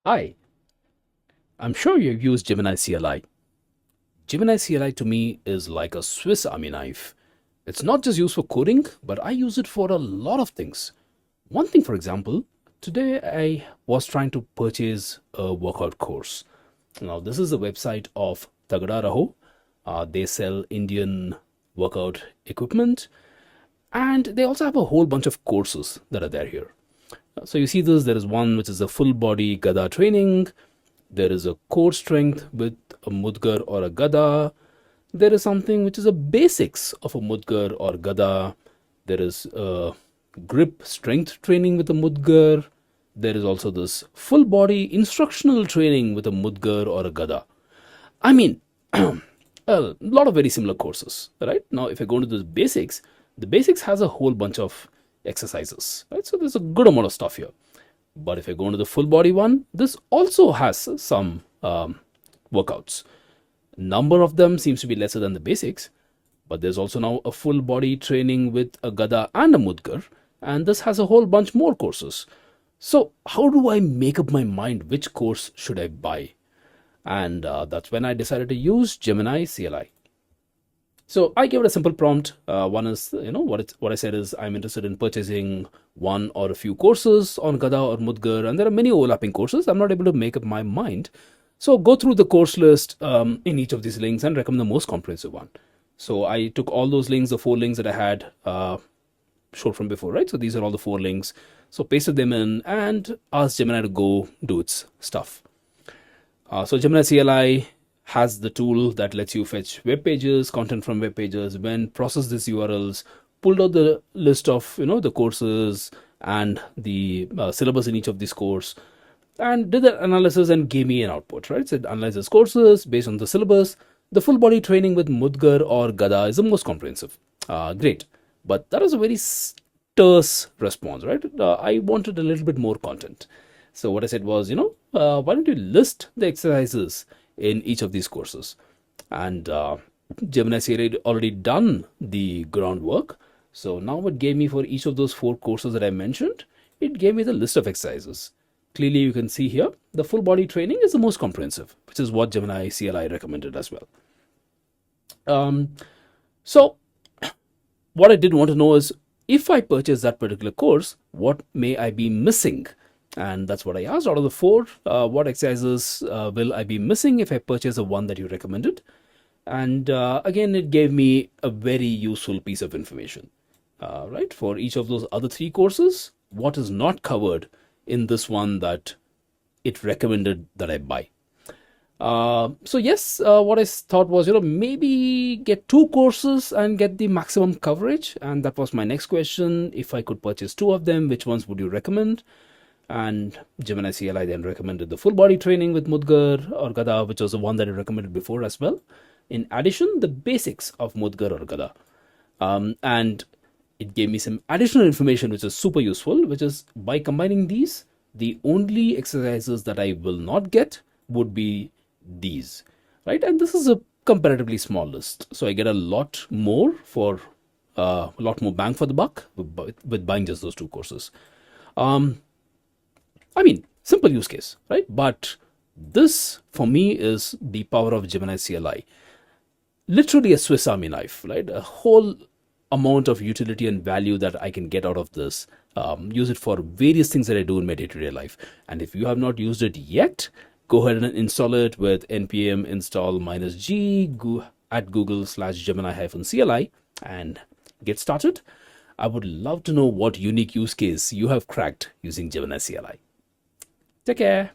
Hi, I'm sure you've used Gemini CLI. Gemini CLI to me is like a Swiss Army knife. It's not just used for coding, but I use it for a lot of things. One thing, for example, today I was trying to purchase a workout course. Now, this is the website of Tagda Raho. They sell Indian workout equipment, and they also have a whole bunch of courses that are there here. So you see this, there is one which is a full body Gada training. There is a core strength with a Mudgar or a Gada. There is something which is a basics of a Mudgar or Gada. There is a grip strength training with a Mudgar. There is also this full body instructional training with a Mudgar or a Gada. I mean, a lot of very similar courses, right? Now, if I go into the basics has a whole bunch of exercises, right? So there's a good amount of stuff here. But if I go into the full body one, this also has some workouts. Number of them seems to be lesser than the basics, but there's also now a full body training with a Gada and a Mudgar, and this has a whole bunch more courses. So how do I make up my mind which course should I buy? And that's when I decided to use Gemini CLI. So I gave it a simple prompt. One is, what I said is I'm interested in purchasing one or a few courses on Gada or Mudgar, and there are many overlapping courses. I'm not able to make up my mind. So go through the course list in each of these links and recommend the most comprehensive one. So I took all those links, the 4 links that I had showed from before, right? So these are all the 4 links. So pasted them in and asked Gemini to go do its stuff. So Gemini CLI has the tool that lets you fetch web pages, content from web pages, then process these URLs, pulled out the list of the courses and the syllabus in each of these courses, and did the analysis and gave me an output, right? So it analyzes courses based on the syllabus. The full body training with Mudgar or Gada is the most comprehensive. Great. But that was a very terse response, right? I wanted a little bit more content. So what I said was, why don't you list the exercises in each of these courses? And Gemini CLI had already done the groundwork. So now it gave me for each of those 4 courses that I mentioned, it gave me the list of exercises. Clearly, you can see here, the full body training is the most comprehensive, which is what Gemini CLI recommended as well. So what I did want to know is, if I purchase that particular course, what may I be missing? And that's what I asked. Out of the 4, what exercises will I be missing if I purchase the one that you recommended? And again, it gave me a very useful piece of information, right? For each of those other 3 courses, what is not covered in this one that it recommended that I buy. So yes, what I thought was, maybe get 2 courses and get the maximum coverage. And that was my next question. If I could purchase 2 of them, which ones would you recommend? And Gemini CLI then recommended the full body training with Mudgar or Gada, which was the one that I recommended before as well. In addition, the basics of Mudgar or Gada. And it gave me some additional information, which is super useful, which is by combining these, the only exercises that I will not get would be these, right? And this is a comparatively small list. So I get a lot more for a lot more bang for the buck with buying just those 2 courses. I mean, simple use case, right? But this, for me, is the power of Gemini CLI. Literally a Swiss Army knife, right? A whole amount of utility and value that I can get out of this. Use it for various things that I do in my day-to-day life. And if you have not used it yet, go ahead and install it with npm install -g at google/gemini-cli and get started. I would love to know what unique use case you have cracked using Gemini CLI. Take care.